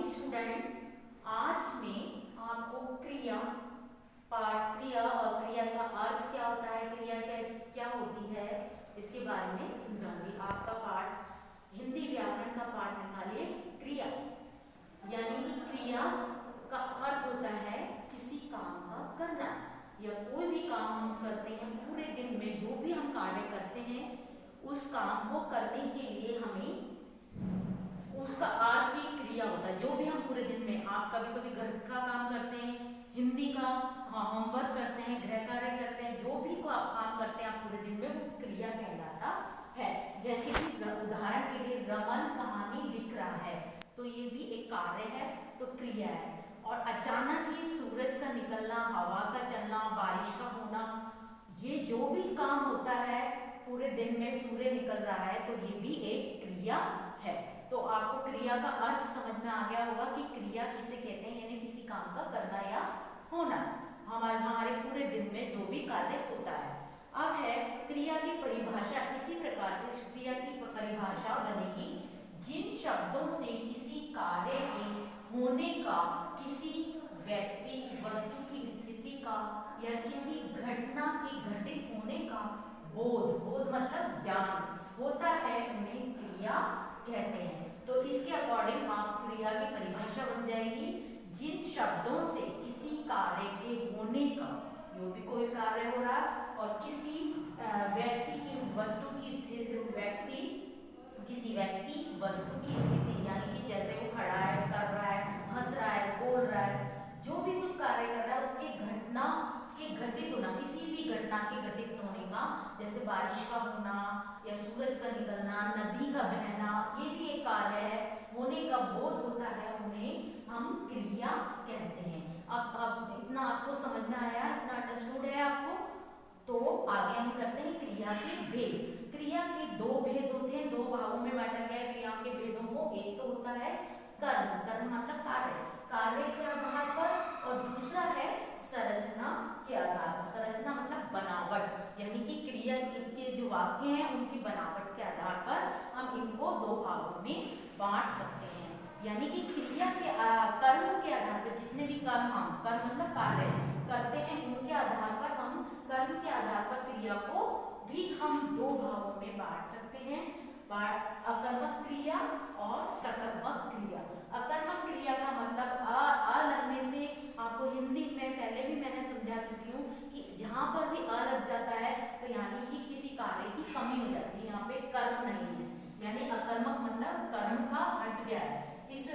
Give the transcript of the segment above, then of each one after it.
Morning student, आज मैं आपको क्रिया पाठ क्रिया और क्रिया का अर्थ क्या होता है, क्रिया क्या होती है, इसके बारे में समझाऊंगी। आपका पाठ हिंदी व्याकरण का पाठ निकालिए। क्रिया यानी कि क्रिया का अर्थ होता है किसी काम का करना, या कोई भी काम हम करते हैं पूरे दिन में, जो भी हम कार्य करते हैं उस काम को करने के लिए हमें उसका अर्थ ही क्रिया होता है। जो भी हम पूरे दिन में, आप कभी कभी घर का काम करते हैं, हिंदी का होमवर्क करते हैं, गृह कार्य करते हैं, जो भी आप काम करते हैं आप पूरे दिन में, वो क्रिया कहलाता है। जैसे कि उदाहरण के लिए रमन कहानी लिख रहा है, तो ये भी एक कार्य है, तो क्रिया है। और अचानक ही सूरज का निकलना, हवा का चलना, बारिश का होना, ये जो भी काम होता है पूरे दिन में, सूर्य निकल रहा है, तो ये भी एक क्रिया है। तो आपको क्रिया का अर्थ समझ में आ गया होगा कि क्रिया किसे कहते हैं, यानी किसी काम का करना या होना, हमारे पूरे दिन में जो भी कार्य होता है। अब है क्रिया की परिभाषा। इसी प्रकार से क्रिया की परिभाषा बनेगी, जिन शब्दों से किसी कार्य के होने का, किसी व्यक्ति वस्तु की स्थिति का या किसी घटना के घटित होने का बोध मतलब ज्ञान होता है, उन्हें क्रिया कहते हैं। तो इसके अकॉर्डिंग आप क्रिया की परिभाषा बन जाएगी, जिन शब्दों से किसी कार्य के होने का, जो भी कोई कार्य हो रहा है, और किसी व्यक्ति की वस्तु की किसी व्यक्ति वस्तु की स्थिति, यानी कि जैसे वो खड़ा है, कर रहा है, हंस रहा है, बोल रहा है, जो भी कुछ कार्य कर रहा है, उसके घटना के घटित होना, किसी भी घटना के घटित होने का, जैसे बारिश का होना या सूरज का निकलना, नदी का बहना, ये भी एक कार्य है, होने का बोध होता है, उन्हें हम क्रिया कहते हैं। अब इतना आपको समझ में आया, इतना अंडरस्टूड है आपको। तो आगे हम करते हैं क्रिया के भेद। क्रिया के दो भेद होते हैं, दो भागों में बांटा गया है क्रिया के भेदों को। एक तो होता है कर्म मतलब कार्य के आधार पर, और दूसरा है संरचना के आधार पर। संरचना मतलब बनावट, यानी कि क्रिया के जो वाक्य हैं उनकी बनावट के आधार पर हम इनको दो भागों में बांट सकते हैं। यानी कि क्रिया के कर्म के आधार पर, जितने भी कर्म मतलब कार्य करते हैं, उनके आधार पर हम कर्म के आधार पर क्रिया को भी हम दो भागों में बांट सकते हैं, अकर्मक क्रिया और सकर्मक क्रिया। अकर्मक क्रिया का मतलब अ लगने से, आपको हिंदी में पहले भी मैंने समझा चुकी हूँ कि जहाँ पर भी अ लग जाता है तो यानी कि किसी कार्य की कमी हो जाती है, यहाँ पे कर्म नहीं है, यानी अकर्मक मतलब कर्म का हट गया है। इस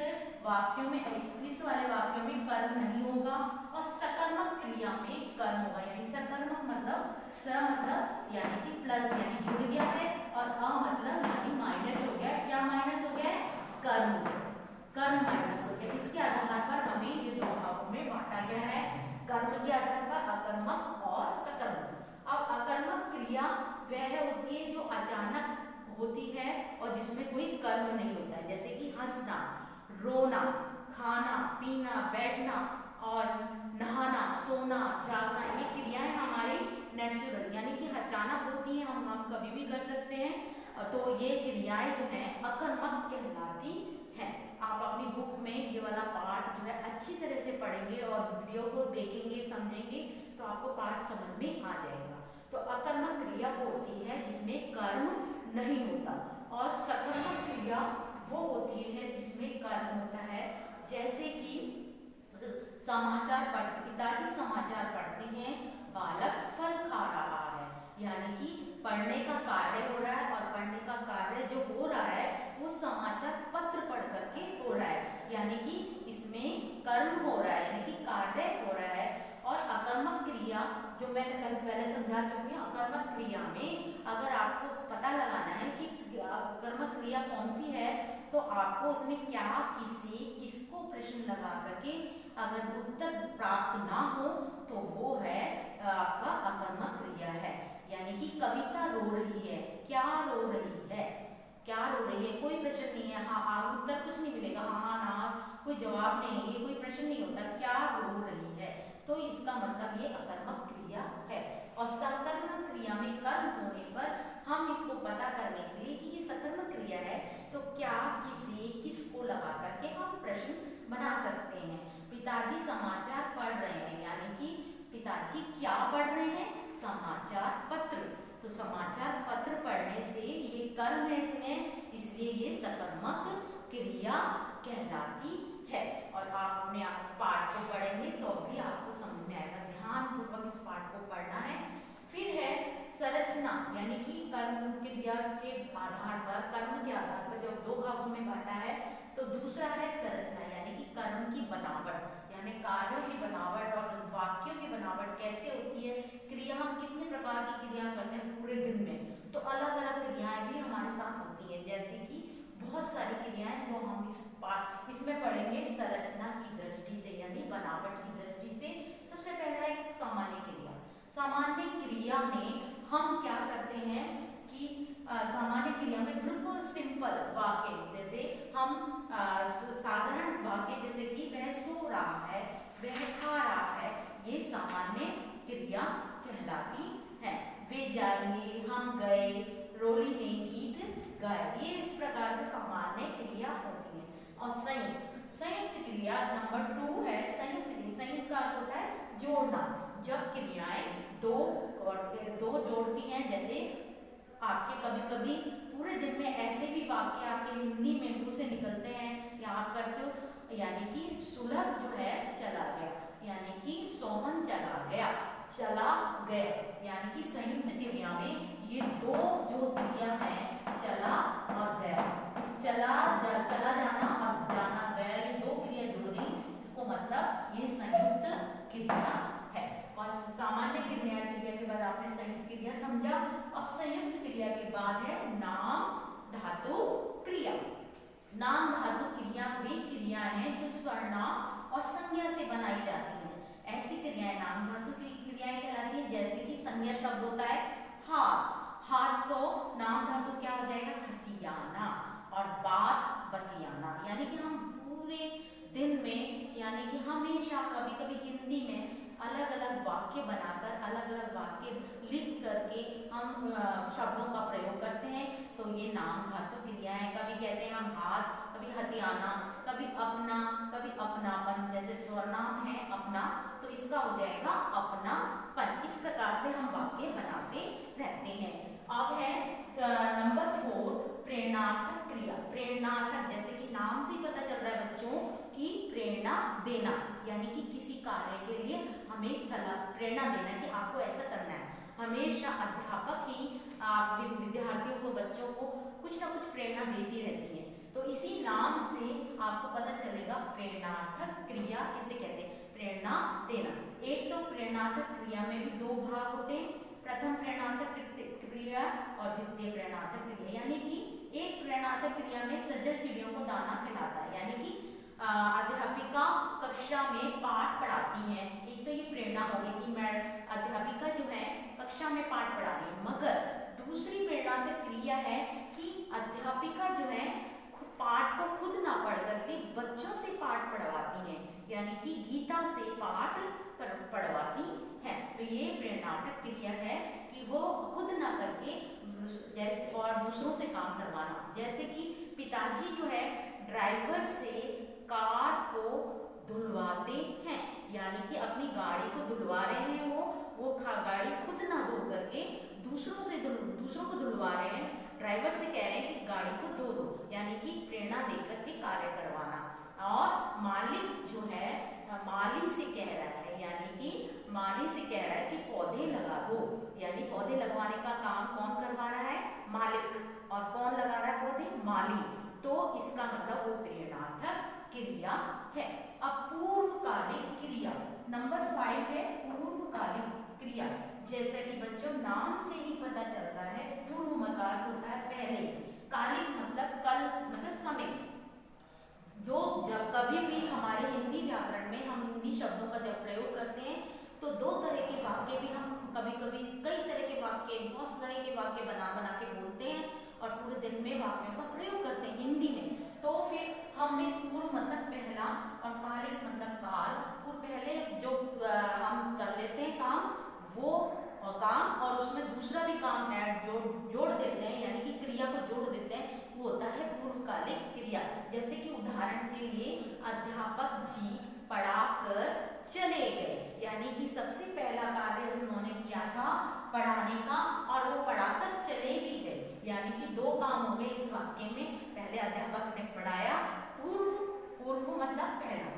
वाक्यों में, इस वाले वाक्यों में कर्म नहीं होगा, और सकर्मक क्रिया में कर्म होगा। यानी सकर्मक मतलब स मतलब यानी कि प्लस, यानी जुड़ गया है, और अ मतलब यानी माइनस हो गया। क्या माइनस हो गया है? कर्म माइनस हो गया। इसके आधार पर हमें ये दो भागों में बांटा गया है, कर्म के आधार पर अकर्मक और सकर्मक। अब अकर्मक क्रिया वह होती है जो अचानक होती है और जिसमें कोई कर्म नहीं होता है, जैसे कि हंसना, रोना, खाना पीना, बैठना और नहाना, सोना, जागना, ये क्रियाएं हमारी नेचुरल यानी कि अचानक होती हैं, हम कभी भी कर सकते हैं। तो ये क्रियाएं जो हैं अकर्मक कहलाती हैं। आप अपनी बुक में ये वाला पाठ जो है अच्छी तरह से पढ़ेंगे और वीडियो को देखेंगे, समझेंगे, तो आपको पाठ समझ में आ जाएगा। तो अकर्मक क्रिया वो होती है जिसमें कर्म नहीं होता, और सकर्मक क्रिया वो होती है जिसमें कर्म होता है। जैसे कि समाचार पढ़ते, पिताजी समाचार पढ़ते हैं, बालक फल खा रहा है, यानी कि पढ़ने का कार्य हो रहा है, और पढ़ने का कार्य जो हो रहा है वो समाचार पत्र पढ़ करके हो रहा है, यानी कि इसमें कर्म हो रहा है, यानी कि कार्य हो रहा है। और अकर्मक क्रिया जो मैंने पहले समझा चुकी हूँ, अकर्मक क्रिया में अगर आपको पता लगाना है कि कर्मक क्रिया कौन सी है, तो आपको उसमें क्या, किसे, किसको प्रश्न लगा करके अगर उत्तर प्राप्त ना हो तो वो है आपका अकर्मक क्रिया है। यानी कि कविता रो रही है, क्या रो रही है, क्या रो रही है, कोई प्रश्न नहीं है, हाँ उत्तर कुछ नहीं मिलेगा, हाँ ना, कोई जवाब नहीं है, ये कोई प्रश्न नहीं होता, क्या रो रही है, तो इसका मतलब ये अकर्मक क्रिया है। और सकर्मक क्रिया में कर्म होने पर हम इसको पता करने के लिए कि ये सकर्मक क्रिया है, तो क्या, किसे, किसको लगा करके हम प्रश्न पिताजी क्या पढ़ रहे हैं? समाचार पत्र। तो समाचार पत्र पढ़ने से ये कर्म है इसमें, इसलिए ये सकर्मक क्रिया कहलाती है। और आप अपने पाठ को पढ़ेंगे तो भी आपको समझ में आएगा। ध्यान पूर्वक इस पाठ को पढ़ना है। फिर है संरचना, यानी कि कर्म क्रिया के आधार पर, कर्म के आधार पर जब दो भागों में बांटा है तो दूसरा है संरचना, यानी कि कर्म की बनावट, यानी कार्यों की बनावट और वाक्यों की बनावट कैसे होती है। क्रिया, हम कितने प्रकार की क्रिया करते हैं पूरे दिन में, तो अलग अलग क्रियाएं भी हमारे साथ होती है, जैसे कि बहुत सारी क्रियाएं जो हम इसमें पढ़ेंगे संरचना की दृष्टि से, यानी बनावट की दृष्टि से। सबसे पहला है सामान्य क्रिया। सामान्य क्रिया में हम क्या करते हैं कि सामान्य क्रिया में बिल्कुल सिंपल वाक्य, जैसे हम साधारण वाक्य, जैसे कि वह सो रहा है, वह खा रहा है, ये सामान्य क्रिया कहलाती है। वे जाएंगे, हम गए, रोली ने गीत गाए, ये इस प्रकार से सामान्य क्रिया होती है। और संयुक्त क्रिया नंबर 2 है संयुक्त क्रिया। संयुक्त का अर्थ होता है जोड़ना। जब क्रियाएं दो जोड़ती हैं, जैसे आपके कभी कभी पूरे दिन में ऐसे भी वाक्य आपके हिंदी में मुंह से निकलते हैं या आप करते हो, यानी कि सुलभ जो है चला गया, यानी कि सोहन चला गया, चला गया, यानी कि संयुक्त क्रिया में ये दो जो क्रिया है, चला और गया, इस चला जाना और जाना गया, ये दो क्रिया जुड़ गई, इसको मतलब ये संयुक्त क्रिया है। और सामान्य क्रिया के बाद आपने संयुक्त क्रिया समझा। अब संयुक्त क्रिया के बाद है नाम धातु क्रिया। नाम धातु क्रिया वे क्रियाएं हैं जो सर्वनाम और संज्ञा से बनाई जाती हैं। ऐसी क्रियाएं नाम धातु की क्रियाएं कहलाती हैं, जैसे कि संज्ञा शब्द होता है हाथ, हाथ को नाम धातु क्या हो जाएगा? हथियाना। और बात बतियाना, यानी कि हम पूरे दिन में, यानी कि हमेशा कभी कभी हिंदी में अलग अलग वाक्य बनाकर, अलग अलग वाक्य लिख करके हम शब्दों का प्रयोग करते हैं, तो ये नाम धातु क्रिया है। कभी कहते हैं हम हाथ, कभी हथियाना, कभी अपना, कभी अपनापन, जैसे सर्वनाम है अपना, तो इसका हो जाएगा अपनापन। इस प्रकार से हम वाक्य बनाते रहते हैं। अब है नंबर 4 प्रेरणार्थक क्रिया। प्रेरणार्थक, जैसे कि नाम से पता चल रहा है बच्चों की प्रेरणा देना, यानी कि किसी कार्य के लिए हमें सलाह प्रेरणा देना कि आपको ऐसा करना है। हमेशा अध्यापक ही आप विद्यार्थियों को, बच्चों को कुछ ना कुछ प्रेरणा देती रहती है, तो इसी नाम से आपको पता चलेगा प्रेरणार्थक क्रिया किसे कहते हैं, प्रेरणा देना। एक तो प्रेरणार्थक क्रिया में भी दो भाग होते हैं, प्रथम प्रेरणार्थक क्रिया और द्वितीय प्रेरणार्थक क्रिया। यानी कि एक प्रेरणार्थक क्रिया में सजल चिड़ियों को दाना खिलाता है, यानी कि अध्यापिका कक्षा में पाठ पढ़ाती है। एक तो ये प्रेरणा हो गई कि मैं अध्यापिका जो है कक्षा में पाठ पढ़ा रही है, मगर दूसरी प्रेरणार्थक क्रिया है कि अध्यापिका जो है पाठ को खुद ना पढ़ करके बच्चों से पाठ पढ़वाती हैं, यानी कि गीता से पाठ पढ़वाती हैं। तो ये प्रेरणार्थक क्रिया है कि वो खुद ना करके जैसे और दूसरों से काम करवाना। जैसे कि पिताजी जो है ड्राइवर से कार को धुलवाते हैं, यानी कि अपनी गाड़ी को धुलवा रहे हैं, वो गाड़ी खुद ना धो करके दूसरों को धुलवा रहे हैं, ड्राइवर से कह रहे हैं कि गाड़ी को धो दो, यानी कि प्रेरणा देकर के कार्य करवाना। और मालिक जो है माली से कह रहा है, यानी कि माली से कह रहा है कि पौधे लगा दो, यानी पौधे लगवाने का काम कौन करवा रहा है? मालिक। और कौन लगा रहा है पौधे? माली। तो इसका मतलब वो प्रेरणार्थक क्रिया है। अब पूर्वकालिक क्रिया नंबर 5 है पूर्वकालिक क्रिया। जैसे कि बच्चों नाम से ही पता चल रहा है, पूर्व का अर्थ होता है पहले, कालिक मतलब कल, मतलब समय। जो जब कभी भी हमारे हिंदी व्याकरण में हम हिंदी शब्दों का जब प्रयोग करते हैं तो दो तरह के वाक्य भी हम कभी कभी कई तरह के वाक्य, बहुत तरह के वाक्य बना के बोलते हैं और पूरे दिन में वाक्यों का प्रयोग करते हैं हिंदी में। तो फिर हमने पूर्व मतलब पहला और कालिक मतलब काल, वो पहले जो हम कर लेते हैं काम वो काम और उसमें दूसरा भी काम ऐड जोड़ देते हैं, यानी कि क्रिया को जोड़ देते हैं, वो होता है पूर्वकालिक क्रिया। जैसे कि उदाहरण के लिए अध्यापक जी पढ़ाकर चले गए, यानी कि सबसे पहला कार्य उन्होंने किया था पढ़ाने का, और वो पढ़ाकर चले भी गए। यानी कि दो काम हो गए इस वाक्य में। पहले अध्यापक ने पढ़ाया, पूर्व मतलब पहला,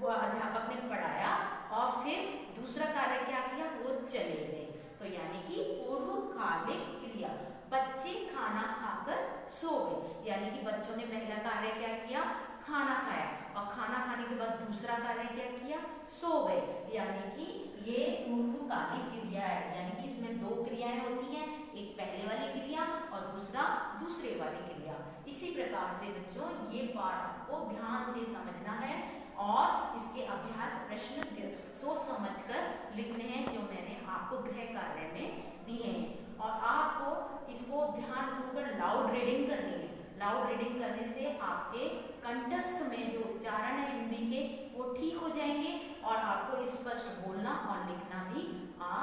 वो अध्यापक ने पढ़ाया, और फिर दूसरा कार्य क्या किया, वो चले गए। तो यानी कि पूर्वकालिक क्रिया, बच्चे खाना खाकर सो गए। यानी कि बच्चों ने पहला कार्य क्या किया, खाना खाया, और खाना खाने के बाद दूसरा कार्य क्या किया, सो गए। यानी कि ये पूर्वकालिक क्रिया है। यानी कि इसमें दो क्रियाएं होती हैं, एक पहले वाली क्रिया और दूसरा दूसरे वाली क्रिया। इसी प्रकार से बच्चों ये पाठ आपको ध्यान से समझना है और इसके अभ्यास प्रश्न सोच समझकर लिखने हैं, जो मैंने आपको गृह कार्य में दिए हैं। और आपको इसको ध्यानपूर्वक लाउड रीडिंग करनी है। लाउड रीडिंग करने से आपके कंठस्थ में जो उच्चारण है हिंदी के वो ठीक हो जाएंगे, और आपको स्पष्ट बोलना और लिखना भी आ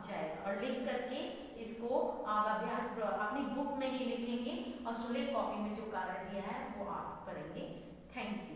जाएगा। और लिख करके इसको आप अभ्यास अपनी बुक में ही लिखेंगे, और सुलेख कॉपी में जो कार्य दिया है वो आप करेंगे। Thank you.